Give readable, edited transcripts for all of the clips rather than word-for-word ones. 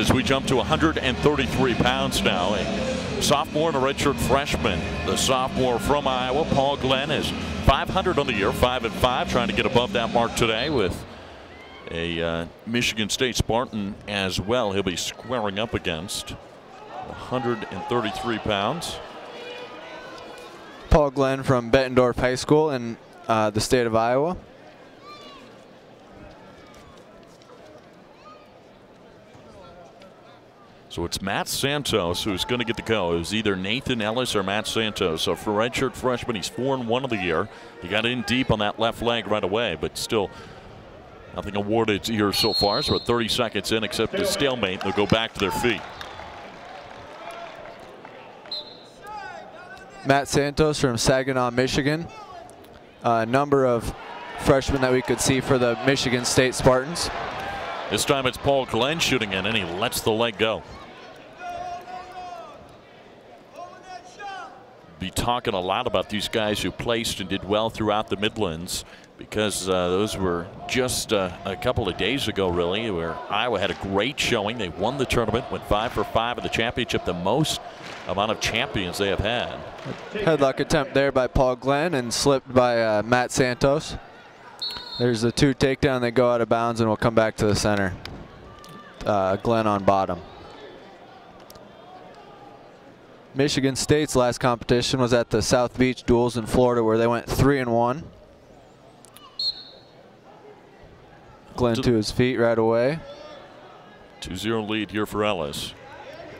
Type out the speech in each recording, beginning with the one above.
As we jump to 133 pounds now, a sophomore and a redshirt freshman. The sophomore from Iowa, Paul Glynn, is 500 on the year, 5-5, trying to get above that mark today with a Michigan State Spartan as well. He'll be squaring up against 133 pounds. Paul Glynn from Bettendorf High School in the state of Iowa. So it's Matt Santos who's going to get the go. It was either Nathan Ellis or Matt Santos. So for redshirt freshman, he's 4-1 of the year. He got in deep on that left leg right away, but still nothing awarded here so far. So we're 30 seconds in, except a stalemate. They'll go back to their feet. Matt Santos from Saginaw, Michigan. A number of freshmen that we could see for the Michigan State Spartans. This time it's Paul Glynn shooting in, and he lets the leg go. Be talking a lot about these guys who placed and did well throughout the Midlands, because those were just a couple of days ago, really, where Iowa had a great showing. They won the tournament, went 5 for 5 in the championship, the most amount of champions they have had. Headlock attempt there by Paul Glynn and slipped by Matt Santos. There's the 2 takedown. They go out of bounds and will come back to the center. Glynn on bottom. Michigan State's last competition was at the South Beach Duels in Florida, where they went 3-1. Glynn to his feet right away. 2-0 lead here for Ellis.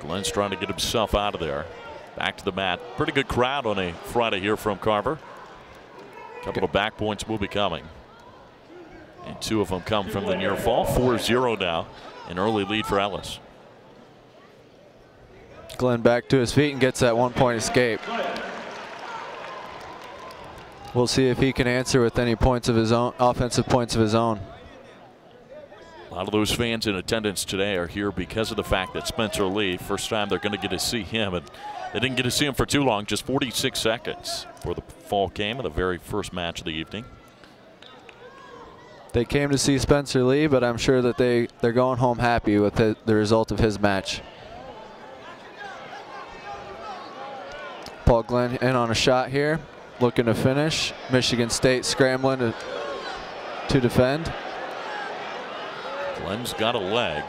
Glynn's trying to get himself out of there. Back to the mat. Pretty good crowd on a Friday here from Carver. A couple of back points will be coming. And 2 of them come from the near fall. 4-0 now. An early lead for Ellis. Glynn back to his feet and gets that 1-point escape. We'll see if he can answer with any points of his own, offensive points of his own. A lot of those fans in attendance today are here because of the fact that Spencer Lee, first time they're going to get to see him, and they didn't get to see him for too long, just 46 seconds for the fall game of the very first match of the evening. They came to see Spencer Lee, but I'm sure that they're going home happy with the result of his match. Paul Glynn in on a shot here, looking to finish. Michigan State scrambling to defend. Glynn's got a leg.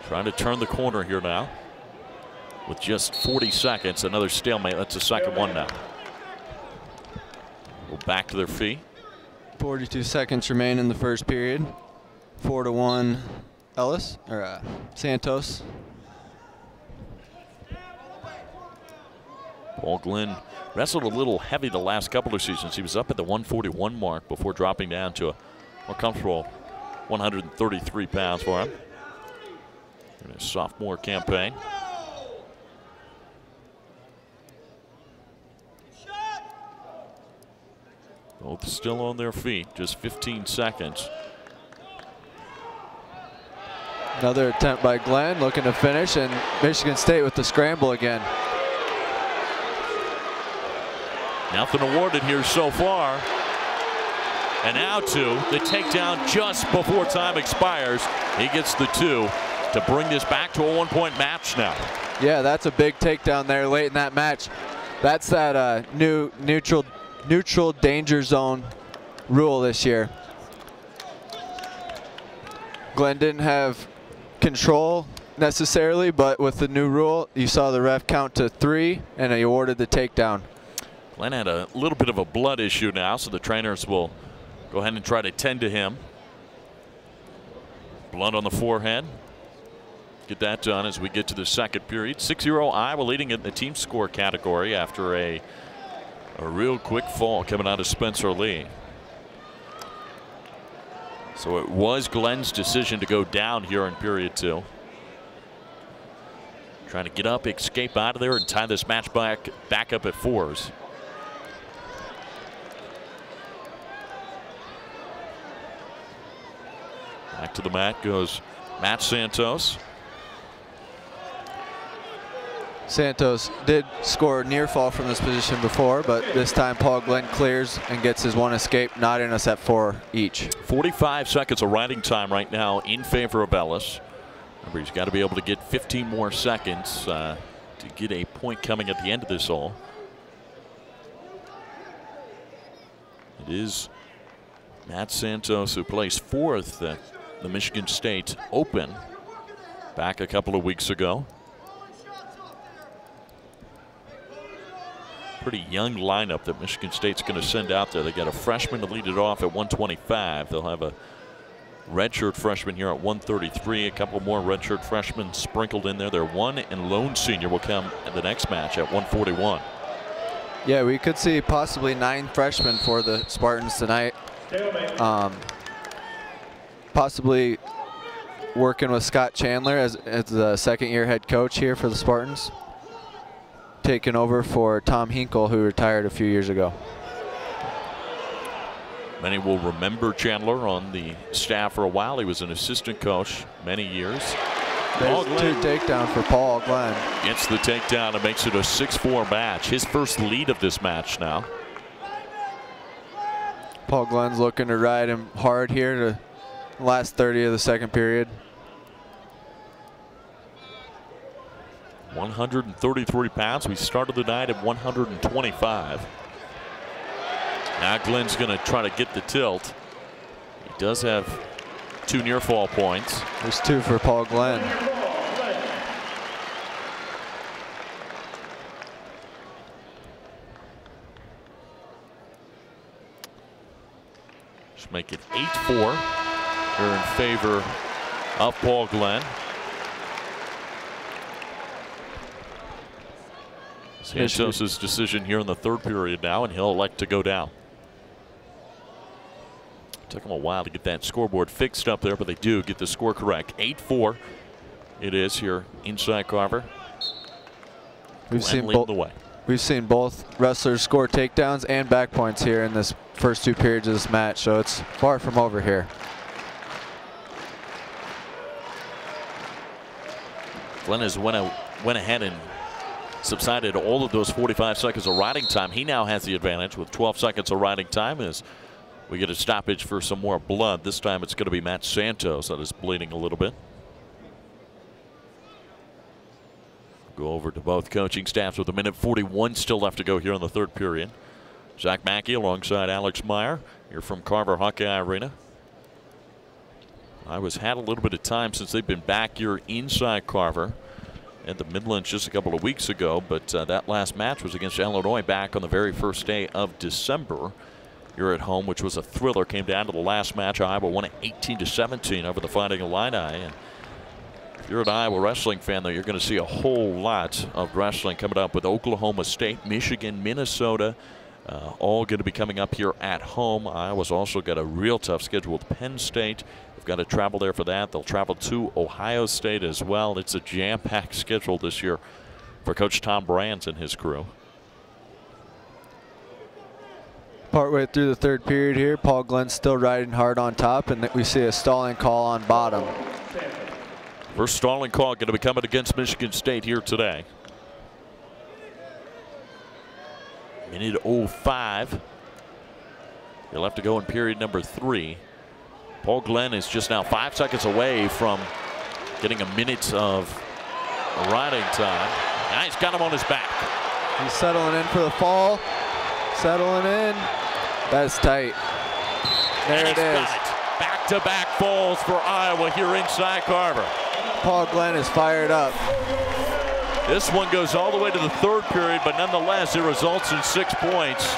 Trying to turn the corner here now. With just 40 seconds, another stalemate. That's the second one now. Go back to their feet. 42 seconds remain in the first period. 4-1 Ellis, or Santos. Paul Glynn wrestled a little heavy the last couple of seasons. He was up at the 141 mark before dropping down to a more comfortable 133 pounds for him in his sophomore campaign. Both still on their feet, just 15 seconds. Another attempt by Glynn, looking to finish, and Michigan State with the scramble again. Nothing awarded here so far. And now 2, the takedown just before time expires. He gets the 2 to bring this back to a 1-point match now. Yeah, that's a big takedown there late in that match. That's that new neutral danger zone rule this year. Glynn didn't have control necessarily, but with the new rule, you saw the ref count to 3 and he awarded the takedown. Glynn had a little bit of a blood issue now, so the trainers will go ahead and try to tend to him. Blood on the forehead. Get that done as we get to the second period. 6-0 Iowa leading in the team score category after a real quick fall coming out of Spencer Lee. So it was Glynn's decision to go down here in period 2. Trying to get up, escape out of there, and tie this match back up at 4s. Back to the mat goes Matt Santos. Santos did score near fall from this position before, but this time Paul Glynn clears and gets his one escape, knotting us at 4 each. 45 seconds of riding time right now in favor of Ellis. Remember, he's got to be able to get 15 more seconds to get a point coming at the end of this hole. It is Matt Santos who placed 4th at the Michigan State Open back a couple of weeks ago. Pretty young lineup that Michigan State's going to send out there. They got a freshman to lead it off at 125. They'll have a redshirt freshman here at 133. A couple more redshirt freshmen sprinkled in there. Their one and lone senior will come in the next match at 141. Yeah, we could see possibly 9 freshmen for the Spartans tonight. Possibly working with Scott Chandler as the second-year head coach here for the Spartans, taking over for Tom Hinkle, who retired a few years ago. Many will remember Chandler on the staff for a while. He was an assistant coach many years. There's 2 takedown for Paul Glynn. Gets the takedown and makes it a 6-4 match. His first lead of this match now. Paul Glynn's looking to ride him hard here to the last 30 of the second period. 133 pounds. We started the night at 125. Now Glynn's going to try to get the tilt. He does have 2 near fall points. There's 2 for Paul Glynn. Just make it 8-4 here in favor of Paul Glynn. Santos' decision here in the 3rd period now, and he'll elect to go down. Took him a while to get that scoreboard fixed up there, but they do get the score correct. 8-4 it is here inside Carver. We've seen both wrestlers score takedowns and back points here in this first 2 periods of this match, so it's far from over here. Glynn has went ahead and subsided all of those 45 seconds of riding time. He now has the advantage with 12 seconds of riding time as we get a stoppage for some more blood. This time it's going to be Matt Santos that is bleeding a little bit. Go over to both coaching staffs with 1:41 still left to go here in the 3rd period. Zach Mackey alongside Alex Meyer here from Carver Hawkeye Arena. Iowa's had a little bit of time since they've been back here inside Carver at the Midlands just a couple of weeks ago, but that last match was against Illinois back on the very first day of December here at home, which was a thriller. Came down to the last match. Iowa won it 18-17 over the Fighting Illini. And if you're an Iowa wrestling fan, though, you're going to see a whole lot of wrestling coming up with Oklahoma State, Michigan, Minnesota, all going to be coming up here at home. Iowa's also got a real tough schedule with Penn State. They've got to travel there for that. They'll travel to Ohio State as well. It's a jam-packed schedule this year for Coach Tom Brands and his crew. Partway through the 3rd period here, Paul Glynn still riding hard on top, and we see a stalling call on bottom. First stalling call going to be coming against Michigan State here today. 1:05. You'll have to go in period number 3. Paul Glynn is just now 5 seconds away from getting a minute of riding time. Now he's got him on his back. He's settling in for the fall. Settling in. That's tight. There it is. Back-to-back falls for Iowa here inside Carver. Paul Glynn is fired up. This one goes all the way to the 3rd period, but nonetheless it results in 6 points.